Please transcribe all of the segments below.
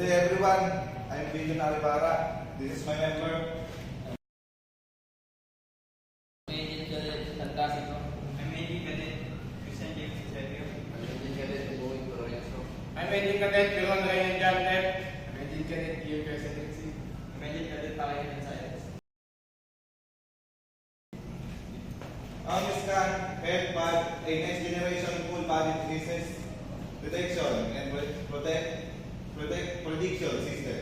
day everyone, I'm Vision Alibara. This is my member. Medyo galit ng klase ko. I'm medyo galit. Christian James Xavier. I'm medyo galit Boy Lorenzo. I'm medyo galit Biron Ryan Jarnet. I'm medyo galit Gil Presidency. Medyo galit tayo ng science. Ang scan help pad a next generation full body diseases detection and prediction system.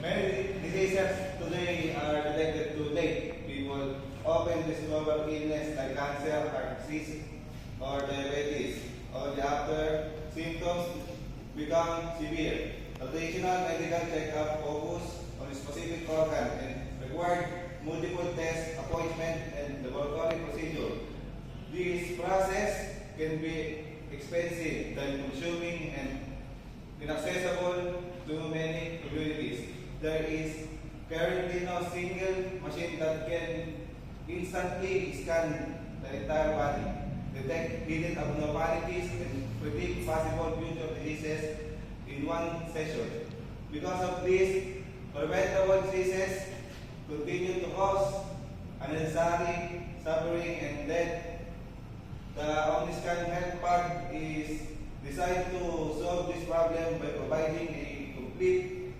Many diseases today are detected too late. People often discover illness like cancer, heart disease, or diabetes only after symptoms become severe. Traditional medical checkup focus on a specific organ and require multiple test, appointment, and laboratory procedure. This process can be expensive, time-consuming, and inaccessible to many communities. There is currently no single machine that can instantly scan the entire body, detect hidden abnormalities, and predict possible future diseases in one session. Because of this, preventable diseases continue to cause unnecessary suffering and death. The OmniScan Health Pad is designed to solve this problem by providing a complete,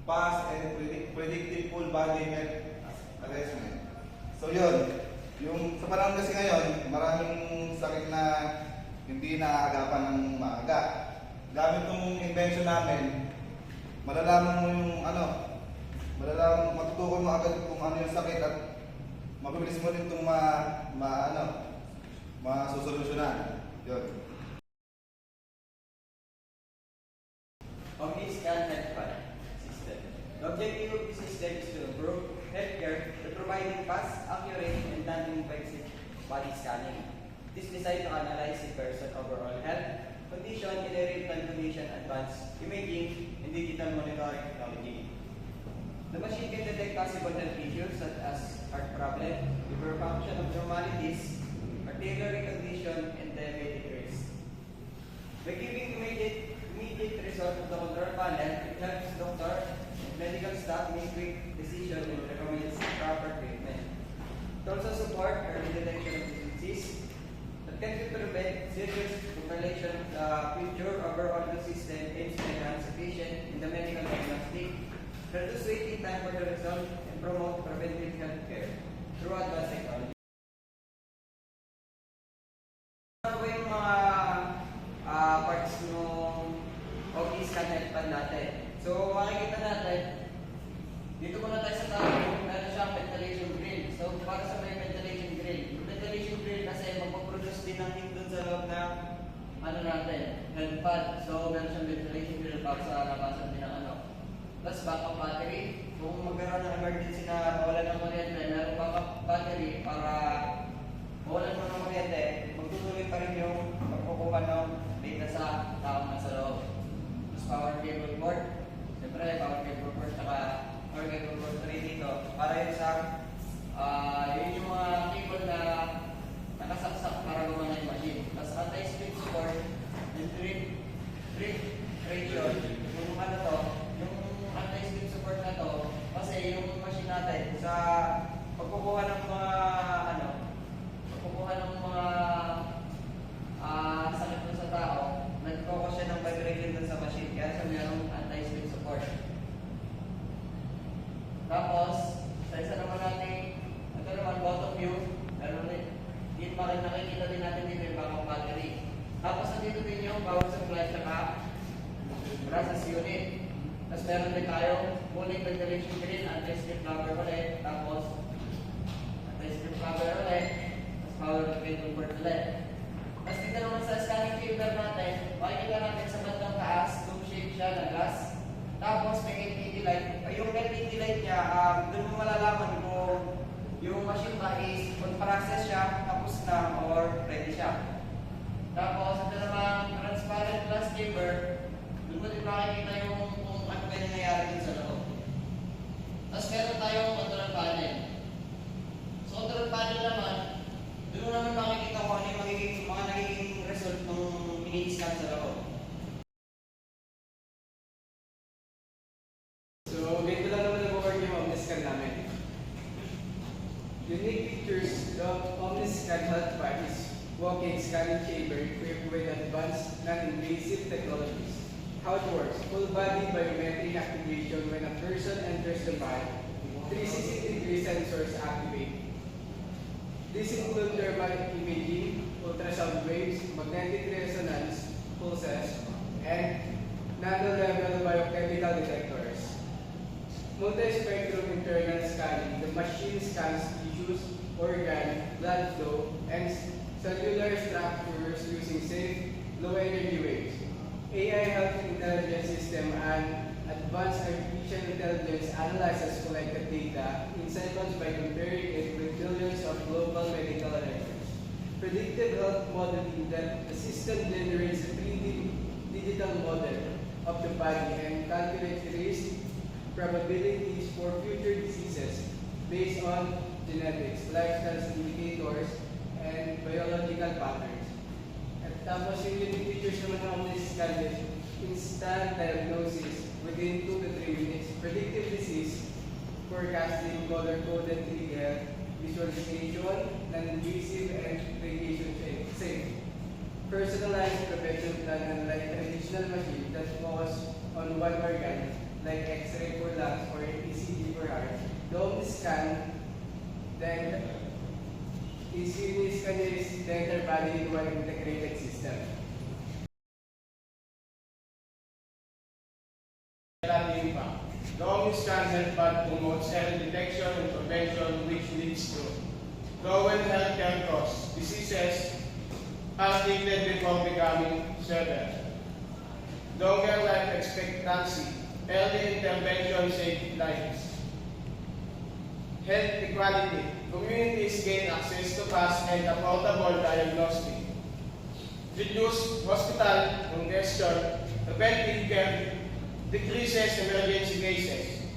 fast, and predictive full body health assessment. So yun, yung sa panahon kasi ngayon, maraming sakit na hindi naaagapan ng maaga. Gamit ng invention namin, malalaman mo yung matutukoy mo agad kung ano yung sakit at mabilis mo rin itong masusolusyonan. Yun. OmniScan HealthPad system. The objective of this system is to improve healthcare by providing fast, accurate, and non-invasive body scanning. It is designed to analyze a person's overall health condition in a real-time condition, advanced imaging, and digital monitoring technology. The machine can detect possible health issues such as heart problem, liver function abnormalities, arterial condition, and diabetic risk. By giving immediate result of the control panel, it helps doctor and medical staff make quick decisions and recommends proper treatment. It also supports early detection of diseases that can prevent serious complication of the future. Overall, the system aims to enhance efficient in the medical diagnostic, reduce waiting time for the result, and promote preventive health care through advanced technology. Ano ba yung mga parts ng OmniScan HealthPad natin? So, makikita natin, dito muna tayo sa tao, meron siyang ventilation grill. So, para sa may ventilation grill. Yung ventilation grill kasi magpaproduce din ng heat dun sa loob ng HealthPad. So, meron siyang ventilation grill para sa labasan din ng Plus, backup battery. Kung magkaroon ng emergency na mawalan ng kuryente, meron backup battery para mawalan mo ng kuryente, magtutuloy pa rin yung pagkukuha ng data sa taong nasa loob. Plus, power cable port. Siyempre, power cable port, saka power cable port 3 dito. Para yun sa, yun yung mga cable na nakasaksak para gumana yung machine. Plus, anti-split support, and trip ratio, yung yung anti-split support na to, kasi yung machine natin sa pagkukuha ng mga sakit dun sa tao, nag-focus siya ng vibration dun sa machine, kaya siya mayroong anti-split support. Tapos, sa isa naman natin, ito naman bottom view, meron rin. Dito pa rin nakikita din natin dito yung backup battery. Tapos, nandito din yung power supply saka process unit. Tapos meron din tayong cooling ventilation grill, anti-slip cover ulit, tapos anti-slip cover ulit, tapos power cable port ulit. Tapos dito naman sa scanning chamber natin, makikita natin sa bandang taas, tube shape siya na glass. Tapos may LED light. Yung LED light niya, doon mo malalaman kung yung machine ba is on process siya, tapos na, or ready siya. Tapos ito naman transparent glass chamber, doon mo din makikita yung kung ano ba nangyayari dun sa loob. Tapos meron tayong control panel. So control panel naman, doon mo naman makikita kung ano yung mga nagiging result ng mini-scan sa loob. Unique features, the OmniScan Health Pack is walk-in scanning chamber equipped with advanced non-invasive technologies. How it works: full body biometric activation when a person enters the bag. 360-degree sensors activate. These include thermal imaging, ultrasound waves, magnetic resonance pulses, and nano-level biochemical detectors. Multi-spectrum internal scanning, the machine scans tissues, organ, blood flow, and cellular structures using safe, low-energy waves. AI Health Intelligence System and advanced artificial intelligence analyzes collected data in seconds by comparing it with billions of global medical records. Predictive health modeling, that the system generates a 3D digital model of the body and calculates risk probabilities for future diseases based on genetics, lifestyle indicators, and biological patterns. At tapos yung unique features naman ng OmniScan is instant diagnosis within 2 to 3 minutes, predictive disease forecasting, color-coded trigger, visualization, non-invasive, and radiation safe. Personalized prevention plan, unlike traditional machine that focus on one organ, like X-ray for lungs or ECG for heart. The OmniScan then scan is the entire body into one integrated system. Impact. The OmniScan Health Pack promotes early detection and prevention, which leads to lower healthcare costs. Diseases are treated before becoming severe. Longer life expectancy. Early intervention saves lives. Health equality. Communities gain access to fast and affordable diagnostic. Reduce hospital congestion. Preventive care decreases emergency cases.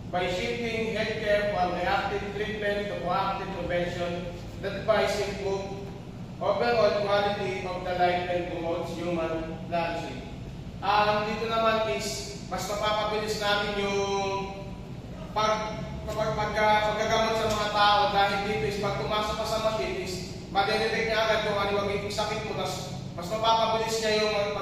By shifting healthcare from reactive treatment to proactive prevention, that advice improve overall quality of the life and promotes human flourishing. Dito naman is mas mapapabilis namin yung paggagamot sa mga tao dahil dito is pag pumasok ka sa machine is madedetect niya agad kung ano magiging sakit mo, mas mapapabilis niya yung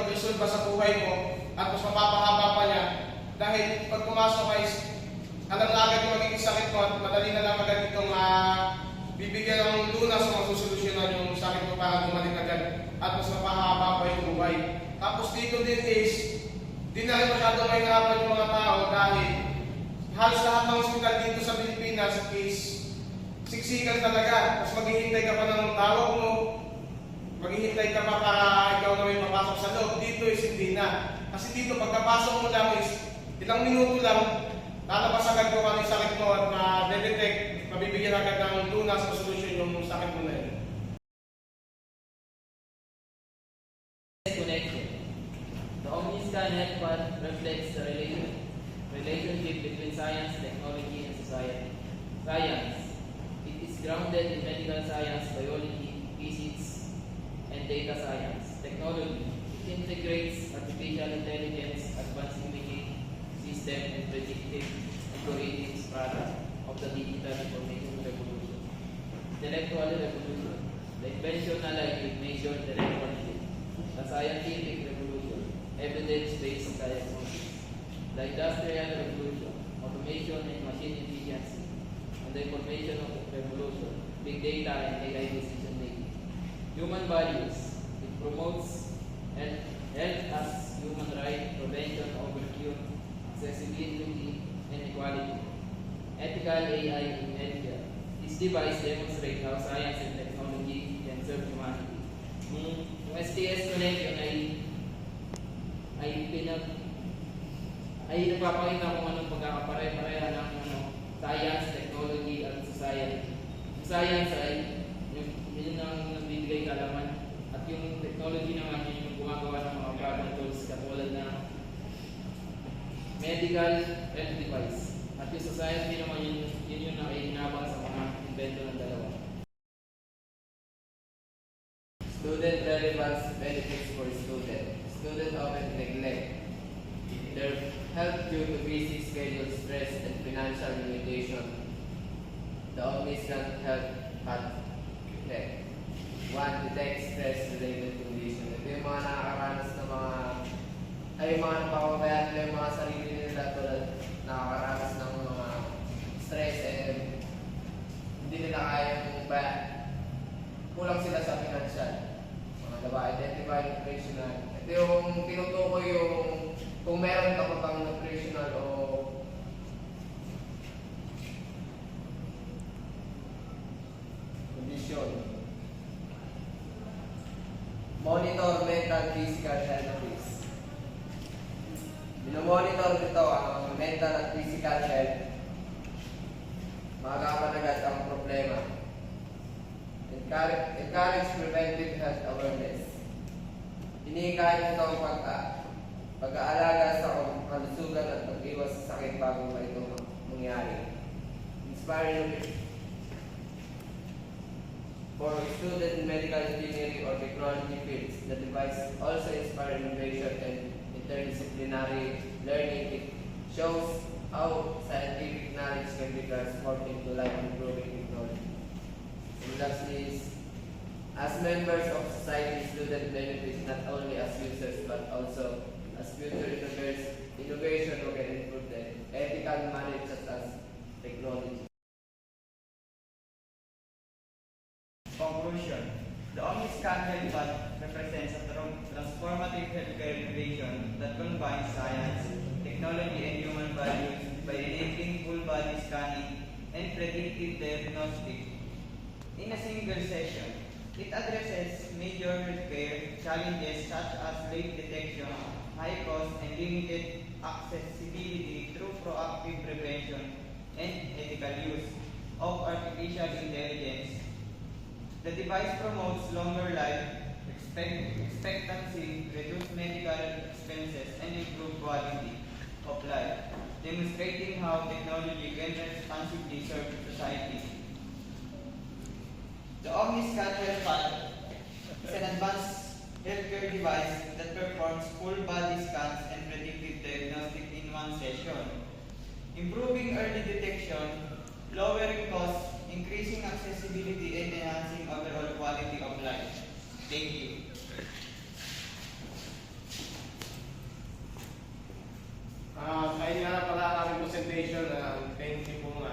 pag-resolve sa buhay mo at mas mapapahaba pa niya dahil pag pumasok ka is alam na agad yung magiging sakit mo at madali na lang agad itong bibigyan ng lunas o masusolusyonan yung sakit mo para bumalik agad at mas mapahaba pa yung buhay. Tapos dito din is, di na rin masyadong mahirapan yung mga tao dahil halos lahat ng hospital dito sa Pilipinas is siksikan talaga. Tapos maghihintay ka pa ng tawag mo, maghihintay ka pa para ikaw na may papasok sa loob. Dito is hindi na. Kasi dito pagkapasok mo lang is ilang minuto lang, lalabas agad kung ano yung sakit mo at ma-detect, mabibigyan agad ng lunas o solusyon yung sakit mo na yun. Connection. The OmniScan Health Pack reflects the relationship between science, technology, and society. Science. It is grounded in medical science, biology, physics, and data science. Technology. It integrates artificial intelligence, advanced imaging system, and predictive algorithms product of the digital information revolution. Intellectual revolution. The invention alike with major intellectual. The scientific revolution, evidence-based diagnosis. The industrial revolution, automation and machine efficiency. And the information revolution, big data and AI decision making. Human values, it promotes health as human right, prevention, overcure, accessibility, and equality. Ethical AI in healthcare. This device demonstrates how science and technology can serve humanity. Yung STS connection ay nagpapakita kung anong pagkakapare-pareha ng science, technology, at society. Yung science ay yun ang nagbibigay kalaman at yung technology naman yun yung gumagawa ng mga product tools katulad ng medical health device. At yung society naman yun yung nakainabang sa mga invento ng dalawa. Student relevance benefits for student. Student often neglect their health due to busy schedule, stress, and financial limitation. The Omniscan Health Path Net. 1. Detect stress-related condition. Ito yung mga nakakaranas ng mga napakabayaan nila yung mga sarili nila tulad nakakaranas ng mga stress and hindi nila kayang kulang sila sa financial. Mga diba, identify nutritional. Ito yung tinutukoy yung kung meron ka pa bang nutritional o condition. Monitor mental physical health risk. Minomonitor nito ang mental at physical health. Magapan agad ang problema. Encourage preventive health awareness. Iniikain nito ang pag-aalaga sa kalusugan at pag-iwas sa sakit bago pa ito mangyari. Inspiring for student in medical engineering or technology fields, the device also inspires innovation and interdisciplinary learning. It shows how scientific knowledge can be transformed into life-improving technology. And lastly is, as members of society, students benefit not only as users but also as future innovation who can improve the ethical knowledge such as technology. Conclusion. The Omniscan Health Path represents a transformative healthcare innovation that combines science, technology, and human values by enabling full-body scanning and predictive diagnostic in a single session. It addresses major healthcare challenges such as late detection, high cost, and limited accessibility through proactive prevention and ethical use of artificial intelligence. The device promotes longer life expectancy, reduced medical expenses, and improved quality of life, demonstrating how technology can responsibly serve society. The Omniscan Health Path is an advanced healthcare device that performs full body scans and predictive diagnostic in one session, improving early detection, lowering costs, increasing accessibility, and enhancing overall quality of life. Thank you. Ayun nga pala ang aming presentation. Thank you po.